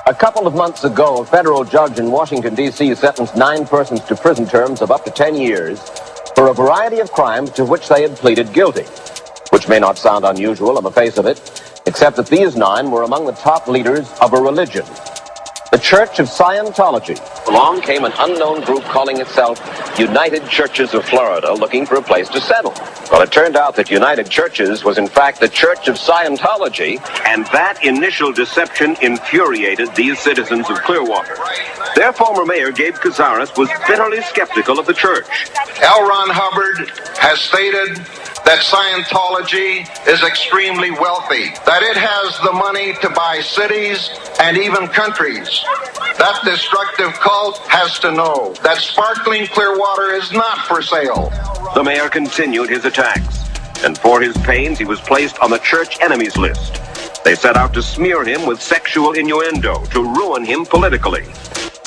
A couple of months ago, a federal judge in Washington, D.C. sentenced 9 persons to prison terms of up to 10 years for a variety of crimes to which they had pleaded guilty, which may not sound unusual on the face of it, except that these 9 were among the top leaders of a religion, the Church of Scientology. Along came an unknown group calling itself United Churches of Florida, looking for a place to settle. Well, it turned out that United Churches was in fact the Church of Scientology, and that initial deception infuriated these citizens of Clearwater. Their former mayor, Gabe Cazares, was bitterly skeptical of the church. L. Ron Hubbard has stated that Scientology is extremely wealthy, that it has the money to buy cities and even countries. That destructive cult has to know that sparkling Clearwater is not for sale. The mayor continued his attacks, and for his pains he was placed on the church enemies list. They set out to smear him with sexual innuendo, to ruin him politically.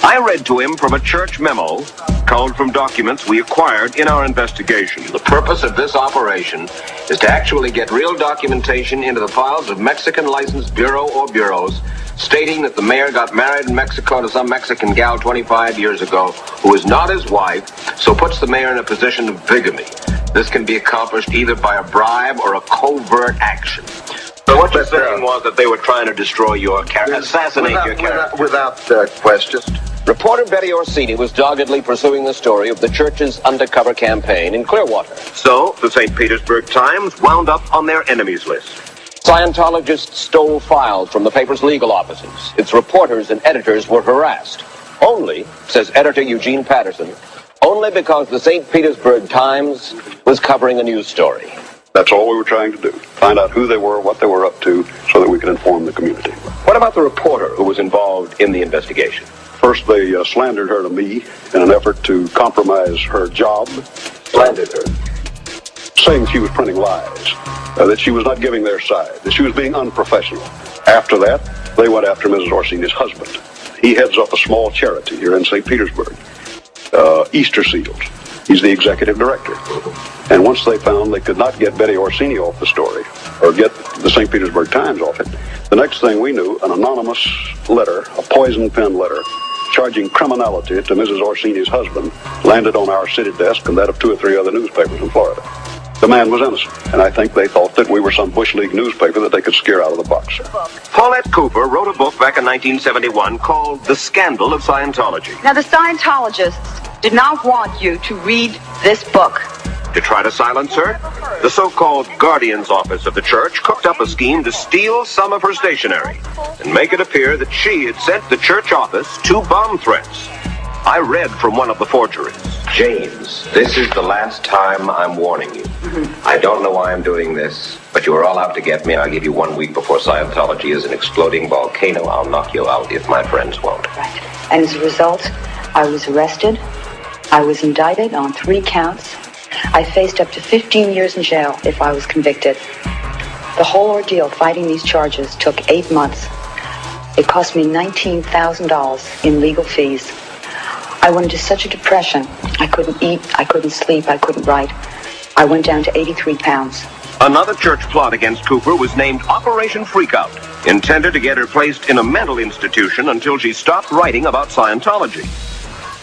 I read to him from a church memo, culled from documents we acquired in our investigation. The purpose of this operation is to actually get real documentation into the files of Mexican License Bureau or bureaus, stating that the mayor got married in Mexico to some Mexican gal 25 years ago who is not his wife, so puts the mayor in a position of bigamy. This can be accomplished either by a bribe or a covert action. So what you're saying was that they were trying to destroy your character, assassinate your character. Without question. Reporter Betty Orsini was doggedly pursuing the story of the church's undercover campaign in Clearwater. So, the St. Petersburg Times wound up on their enemies list. Scientologists stole files from the paper's legal offices. Its reporters and editors were harassed. Only, says editor Eugene Patterson, only because the St. Petersburg Times was covering a news story. That's all we were trying to do. Find out who they were, what they were up to, so that we could inform the community. What about the reporter who was involved in the investigation? First, they slandered her to me in an effort to compromise her job. Slandered her? Saying she was printing lies, that she was not giving their side, that she was being unprofessional. After that, they went after Mrs. Orsini's husband. He heads up a small charity here in St. Petersburg, Easter Seals. He's the executive director. And once they found they could not get Betty Orsini off the story, or get the St. Petersburg Times off it, the next thing we knew, an anonymous letter, a poison pen letter, charging criminality to Mrs. Orsini's husband, landed on our city desk and that of 2 or 3 other newspapers in Florida. The man was innocent, and I think they thought that we were some Bush League newspaper that they could scare out of the box. Paulette Cooper wrote a book back in 1971 called The Scandal of Scientology. Now, the Scientologists did not want you to read this book. To try to silence her, the so-called Guardian's Office of the church cooked up a scheme to steal some of her stationery and make it appear that she had sent the church office 2 bomb threats. I read from one of the forgeries. James, this is the last time I'm warning you. I don't know why I'm doing this, but you are all out to get me. I'll give you 1 week before Scientology is an exploding volcano. I'll knock you out if my friends won't. Right. And as a result, I was arrested. I was indicted on 3 counts. I faced up to 15 years in jail if I was convicted. The whole ordeal fighting these charges took 8 months. It cost me $19,000 in legal fees. I went into such a depression. I couldn't eat, I couldn't sleep, I couldn't write. I went down to 83 pounds. Another church plot against Cooper was named Operation Freakout, intended to get her placed in a mental institution until she stopped writing about Scientology.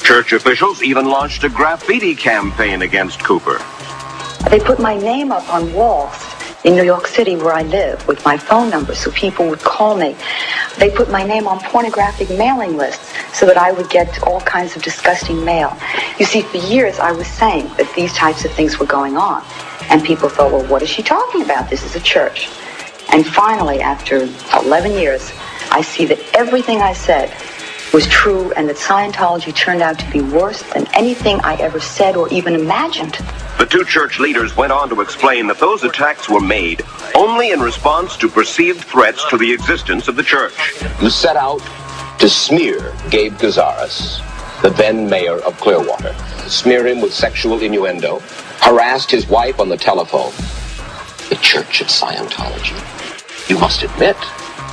Church officials even launched a graffiti campaign against Cooper. They put my name up on walls in New York City where I live with my phone number so people would call me. They put my name on pornographic mailing lists so that I would get all kinds of disgusting mail. You see, for years I was saying that these types of things were going on. And people thought, well, what is she talking about? This is a church. And finally, after 11 years, I see that everything I said was true and that Scientology turned out to be worse than anything I ever said or even imagined. The 2 church leaders went on to explain that those attacks were made only in response to perceived threats to the existence of the church. You set out to smear Gabe Cazares, the then mayor of Clearwater, smear him with sexual innuendo, harassed his wife on the telephone. The Church of Scientology. You must admit,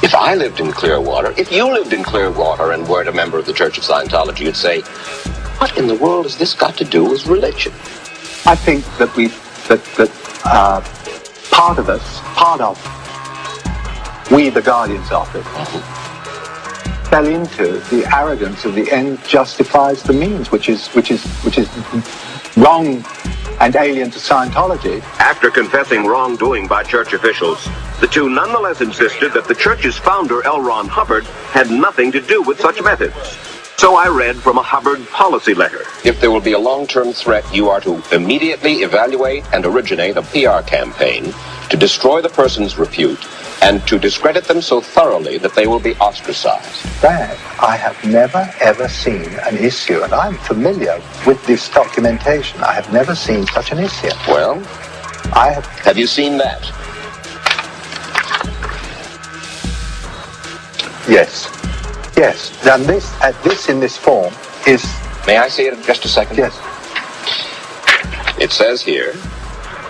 if I lived in Clearwater, if you lived in Clearwater and weren't a member of the Church of Scientology, you'd say, what in the world has this got to do with religion? I think that we, the Guardian's Office, fell into the arrogance of the end justifies the means, which is wrong and alien to Scientology. After confessing wrongdoing by church officials, the two nonetheless insisted that the church's founder, L. Ron Hubbard, had nothing to do with such methods. So I read from a Hubbard policy letter. If there will be a long-term threat, you are to immediately evaluate and originate a PR campaign to destroy the person's repute and to discredit them so thoroughly that they will be ostracized. That I have never, ever seen an issue, and I'm familiar with this documentation. I have never seen such an issue. Well, have you seen that? Yes. Yes. And this in this form is... May I see it just a second? Yes. It says here,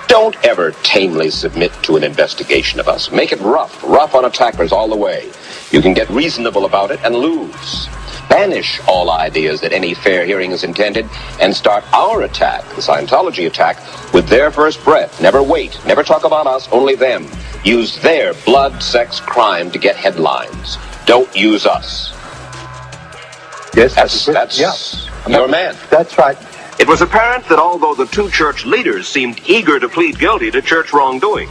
don't ever tamely submit to an investigation of us. Make it rough on attackers all the way. You can get reasonable about it and lose. Banish all ideas that any fair hearing is intended and start our attack, the Scientology attack, with their first breath. Never wait. Never talk about us, only them. Use their blood, sex, crime to get headlines. Don't use us. Yes, that's your man. That's right. It was apparent that although the two church leaders seemed eager to plead guilty to church wrongdoing,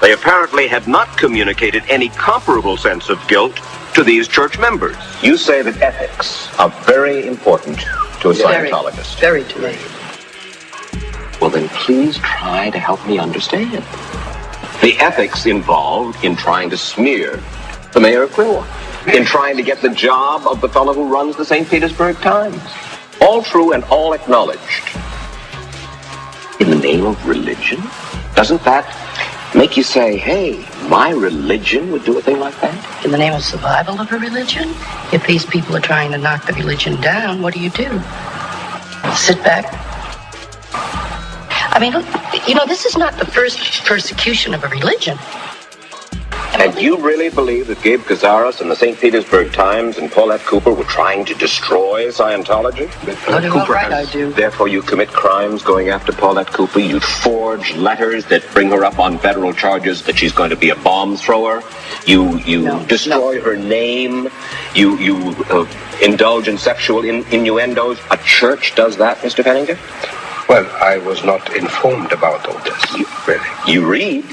they apparently had not communicated any comparable sense of guilt to these church members. You say that ethics are very important to a Scientologist. Very to me. Well, then please try to help me understand. The ethics involved in trying to smear the mayor of Clearwater, in trying to get the job of the fellow who runs the St. Petersburg Times. All true and all acknowledged. In the name of religion? Doesn't that make you say, hey, my religion would do a thing like that? In the name of survival of a religion? If these people are trying to knock the religion down, what do? Sit back? I mean, this is not the first persecution of a religion. And you really believe that Gabe Cazares and the St. Petersburg Times and Paulette Cooper were trying to destroy Scientology? I do. Therefore, you commit crimes going after Paulette Cooper. You forge letters that bring her up on federal charges that she's going to be a bomb thrower. You destroy her name. You indulge in sexual innuendos. A church does that, Mr. Pennington? Well, I was not informed about all this, really. You read?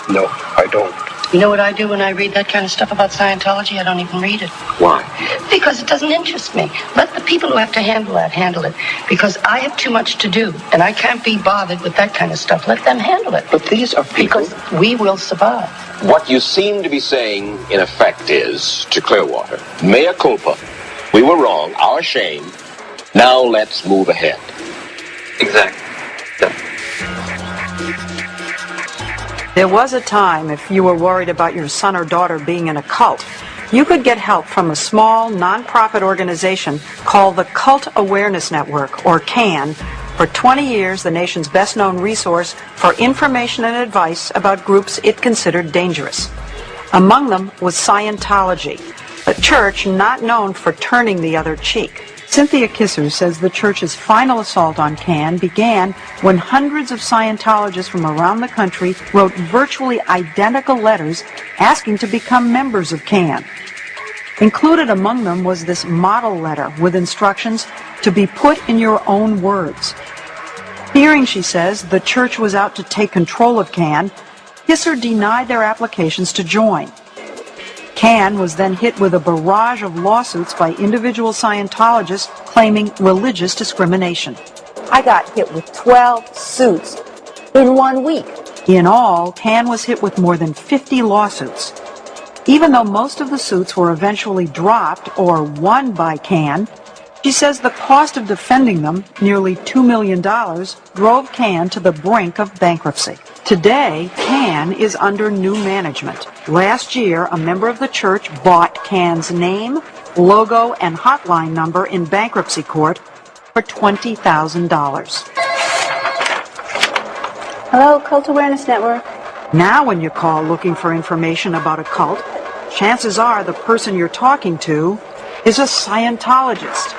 No, I don't. You know what I do when I read that kind of stuff about Scientology? I don't even read it. Why? Because it doesn't interest me. Let the people who have to handle it. Because I have too much to do, and I can't be bothered with that kind of stuff. Let them handle it. But these are people... Because we will survive. What you seem to be saying, in effect, is to Clearwater, mea culpa. We were wrong. Our shame. Now let's move ahead. Exactly. Yeah. There was a time, if you were worried about your son or daughter being in a cult, you could get help from a small non-profit organization called the Cult Awareness Network, or CAN. For 20 years, the nation's best-known resource for information and advice about groups it considered dangerous. Among them was Scientology, a church not known for turning the other cheek. Cynthia Kisser says the church's final assault on CAN began when hundreds of Scientologists from around the country wrote virtually identical letters asking to become members of CAN. Included among them was this model letter with instructions to be put in your own words. Fearing, she says, the church was out to take control of CAN, Kisser denied their applications to join. CAN was then hit with a barrage of lawsuits by individual Scientologists claiming religious discrimination. I got hit with 12 suits in 1 week. In all, CAN was hit with more than 50 lawsuits. Even though most of the suits were eventually dropped or won by CAN, she says the cost of defending them, nearly $2 million, drove CAN to the brink of bankruptcy. Today, CAN is under new management. Last year, a member of the church bought CAN's name, logo, and hotline number in bankruptcy court for $20,000. Hello, Cult Awareness Network. Now when you call looking for information about a cult, chances are the person you're talking to is a Scientologist.